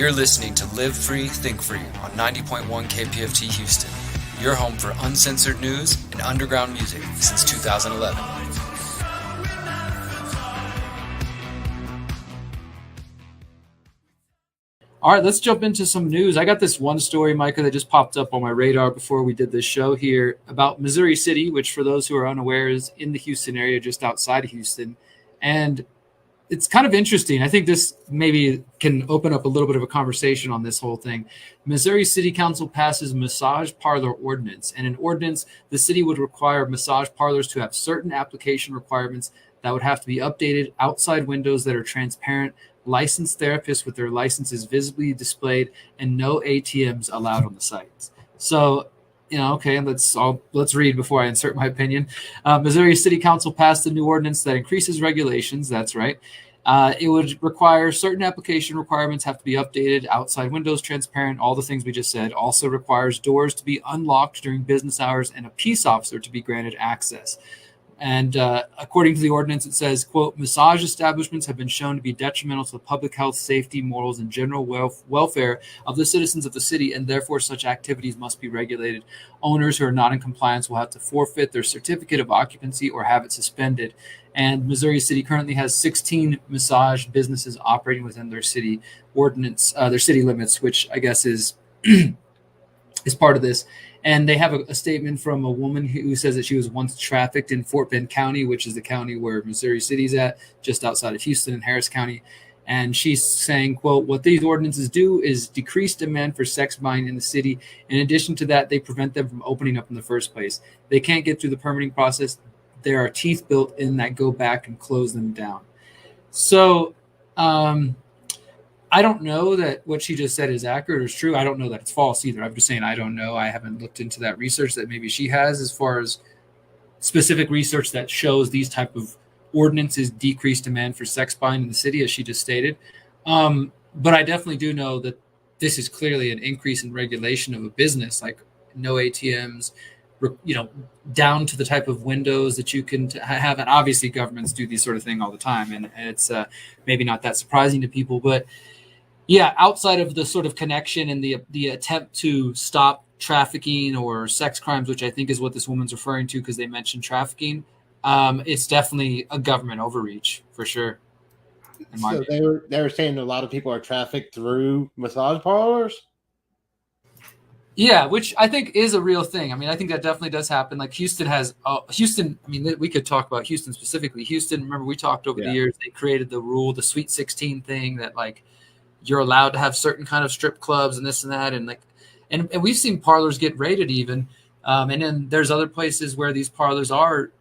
You're listening to Live Free, Think Free on 90.1 KPFT Houston, your home for uncensored news and underground music since 2011. All right, let's jump into some news. I got this one story, Micah, that just popped up on my radar before we did this show here about Missouri City, which for those who are unaware is in the Houston area, just outside of Houston. And it's kind of interesting. I think this maybe can open up a little bit of a conversation on this whole thing. Missouri City Council passes massage parlor ordinance. And in ordinance, the city would require massage parlors to have certain application requirements that would have to be updated, outside windows that are transparent, licensed therapists with their licenses visibly displayed, and no ATMs allowed on the sites. So, okay, let's read before I insert my opinion. Missouri City Council passed a new ordinance that increases regulations. That's right. It would require certain application requirements have to be updated, outside windows transparent, all the things we just said. Also requires doors to be unlocked during business hours and a peace officer to be granted access. And according to the ordinance, it says, quote, massage establishments have been shown to be detrimental to the public health, safety, morals, and general welfare of the citizens of the city, and therefore such activities must be regulated. Owners who are not in compliance will have to forfeit their certificate of occupancy or have it suspended. And Missouri City currently has 16 massage businesses operating within their city ordinance, their city limits, which I guess is is part of this. And they have a statement from a woman who says that she was once trafficked in Fort Bend County, which is the county where Missouri City's at, just outside of Houston in Harris County. And she's saying, quote, what these ordinances do is decrease demand for sex buying in the city. In addition to that, they prevent them from opening up in the first place. They can't get through the permitting process. There are teeth built in that go back and close them down. So, I don't know that what she just said is accurate or is true. I don't know that it's false either. I'm just saying I don't know. I haven't looked into that research that maybe she has as far as specific research that shows these type of ordinances decrease demand for sex buying in the city, as she just stated. But I definitely do know that this is clearly an increase in regulation of a business, like no ATMs, down to the type of windows that you can have. And obviously governments do these sort of thing all the time. And it's maybe not that surprising to people, but yeah, outside of the sort of connection and the attempt to stop trafficking or sex crimes, which I think is what this woman's referring to because they mentioned trafficking, it's definitely a government overreach for sure. So they were saying a lot of people are trafficked through massage parlors? Yeah, which I think is a real thing. I mean, I think that definitely does happen. Like Houston has Houston. I mean, we could talk about Houston specifically. Houston, remember we talked over the years, they created the rule, the Sweet 16 thing that like, you're allowed to have certain kind of strip clubs and this and that. And like, and we've seen parlors get raided even. And then there's other places where these parlors are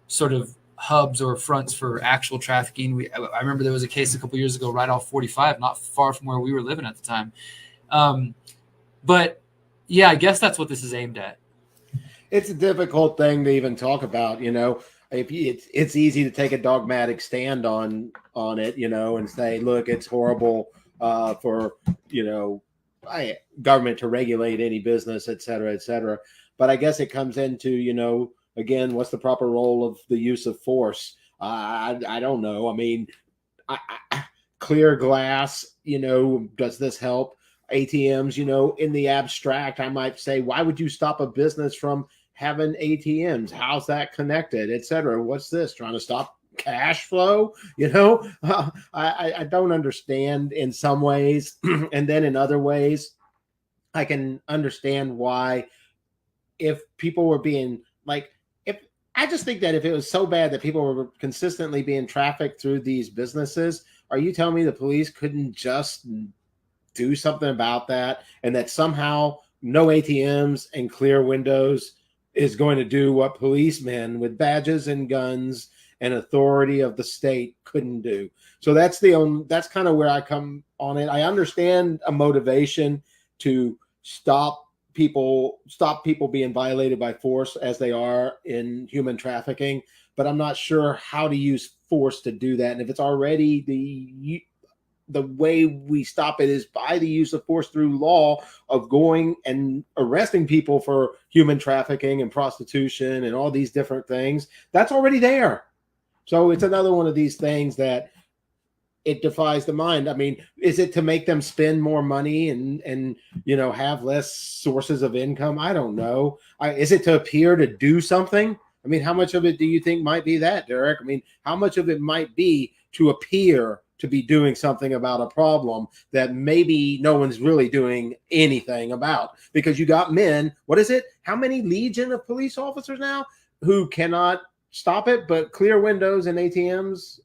sort of hubs or fronts for actual trafficking. I remember there was a case a couple years ago, right off 45, not far from where we were living at the time. But yeah, I guess that's what this is aimed at. It's a difficult thing to even talk about, it's easy to take a dogmatic stand on it, and say, look, it's horrible for, government to regulate any business, et cetera, et cetera. But I guess it comes into, again, what's the proper role of the use of force? I don't know. I mean, clear glass, does this help? ATMs, in the abstract, I might say, why would you stop a business from having ATMs? How's that connected, et cetera? What's this? Trying to stop cash flow? I don't understand in some ways. And then in other ways, I can understand why if people were being I just think that if it was so bad that people were consistently being trafficked through these businesses, are you telling me the police couldn't just do something about that, and that somehow no ATMs and clear windows is going to do what policemen with badges and guns and authority of the state couldn't do? So that's kind of where I come on it. I understand a motivation to stop people being violated by force as they are in human trafficking, but I'm not sure how to use force to do that. And if it's already the way we stop it is by the use of force through law of going and arresting people for human trafficking and prostitution and all these different things, that's already there. So it's another one of these things that it defies the mind. I mean, is it to make them spend more money and have less sources of income? I don't know. Is it to appear to do something? I mean, how much of it do you think might be that, Derrick? I mean, how much of it might be to appear to be doing something about a problem that maybe no one's really doing anything about? Because you got men, what is it? How many legion of police officers now who cannot stop it, but clear windows and ATMs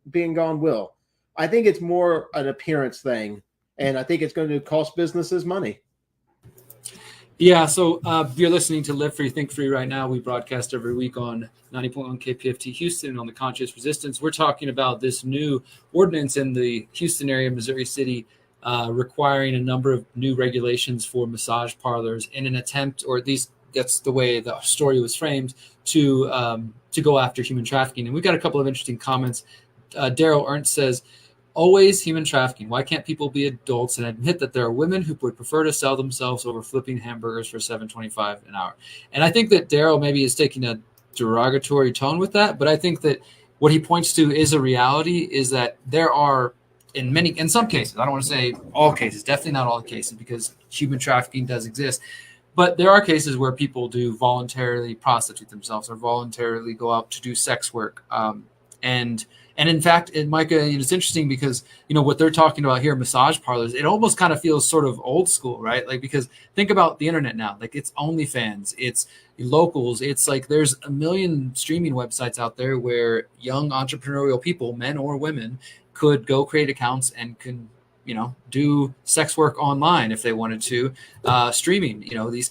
being gone will? I think it's more an appearance thing, and I think it's going to cost businesses money. Yeah, so you're listening to Live Free, Think Free right now. We broadcast every week on 90.1 KPFT Houston on the Conscious Resistance. We're talking about this new ordinance in the Houston area, Missouri City, requiring a number of new regulations for massage parlors in an attempt, or at least that's the way the story was framed, to go after human trafficking. And we've got a couple of interesting comments. Daryl Ernst says, always human trafficking. Why can't people be adults and admit that there are women who would prefer to sell themselves over flipping hamburgers for $7.25 an hour? And I think that Daryl maybe is taking a derogatory tone with that, but I think that what he points to is a reality, is that there are in some cases, I don't want to say all cases, definitely not all cases, because human trafficking does exist, but there are cases where people do voluntarily prostitute themselves or voluntarily go out to do sex work. And in fact, Micah, it's interesting because, what they're talking about here, massage parlors, it almost kind of feels sort of old school, right? Like, because think about the internet now, like it's OnlyFans, it's Locals. It's like there's a million streaming websites out there where young entrepreneurial people, men or women, could go create accounts and can, do sex work online if they wanted to, streaming, these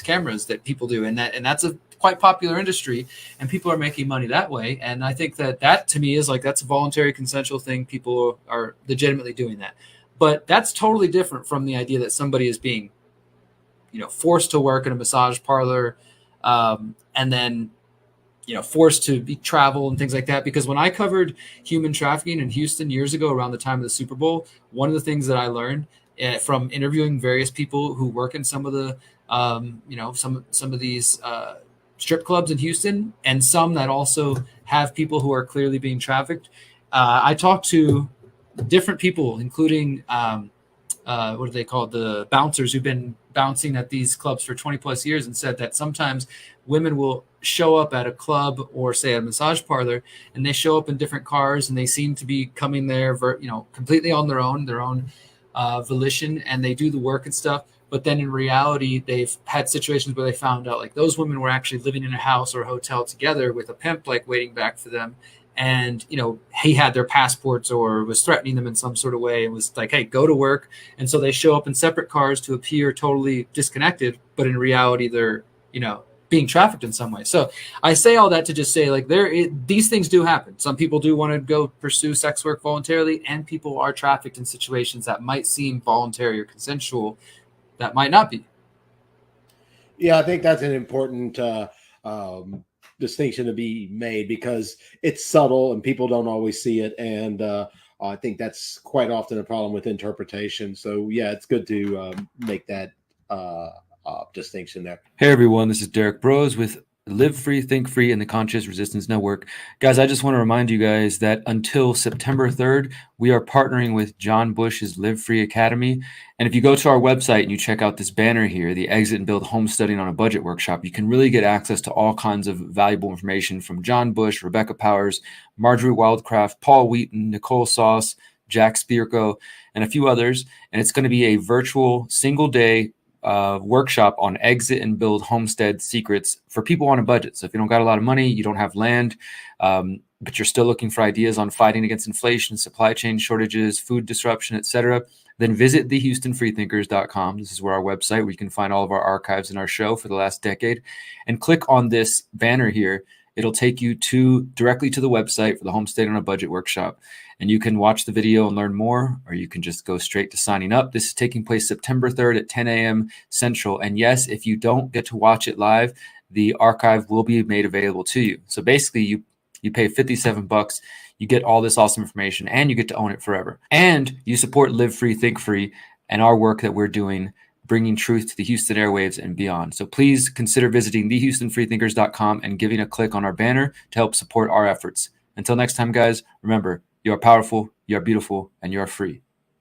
cameras that people do. And that's a quite popular industry, and people are making money that way. And I think that to me is like, that's a voluntary consensual thing. People are legitimately doing that, but that's totally different from the idea that somebody is being, forced to work in a massage parlor, and then, forced to travel and things like that. Because when I covered human trafficking in Houston years ago, around the time of the Super Bowl, one of the things that I learned from interviewing various people who work in some of the, some of these, strip clubs in Houston, and some that also have people who are clearly being trafficked. I talked to different people, including what are they called? The bouncers who've been bouncing at these clubs for 20 plus years, and said that sometimes women will show up at a club or say a massage parlor, and they show up in different cars, and they seem to be coming there, completely on their own volition, and they do the work and stuff. But then in reality, they've had situations where they found out like those women were actually living in a house or a hotel together with a pimp, like waiting back for them. And, he had their passports or was threatening them in some sort of way and was like, hey, go to work. And so they show up in separate cars to appear totally disconnected. But in reality, they're, being trafficked in some way. So I say all that to just say, like, these things do happen. Some people do want to go pursue sex work voluntarily, and people are trafficked in situations that might seem voluntary or consensual that might not be. Yeah, I think that's an important distinction to be made, because it's subtle and people don't always see it. And I think that's quite often a problem with interpretation. So, yeah, it's good to make that distinction there. Hey, everyone. This is Derrick Bros with Live Free, Think Free, and the Conscious Resistance Network. Guys, I just want to remind you guys that until September 3rd, we are partnering with John Bush's Live Free Academy. And if you go to our website and you check out this banner here, the Exit and Build Homesteading on a Budget workshop, you can really get access to all kinds of valuable information from John Bush, Rebecca Powers, Marjorie Wildcraft, Paul Wheaton, Nicole Sauce, Jack Spirko, and a few others. And it's going to be a virtual single-day workshop on exit and build homestead secrets for people on a budget. So if you don't got a lot of money, you don't have land, but you're still looking for ideas on fighting against inflation, supply chain shortages, food disruption, etc., then visit thehoustonfreethinkers.com. This is where our website, where you can find all of our archives in our show for the last decade, and click on this banner here. It'll take you directly to the website for the Homestead on a Budget workshop. And you can watch the video and learn more, or you can just go straight to signing up. This is taking place September 3rd at 10 a.m. Central. And yes, if you don't get to watch it live, the archive will be made available to you. So basically, you pay $57. You get all this awesome information, and you get to own it forever. And you support Live Free, Think Free, and our work that we're doing, bringing truth to the Houston airwaves and beyond. So please consider visiting thehoustonfreethinkers.com and giving a click on our banner to help support our efforts. Until next time, guys, remember, you are powerful, You are beautiful and you are free.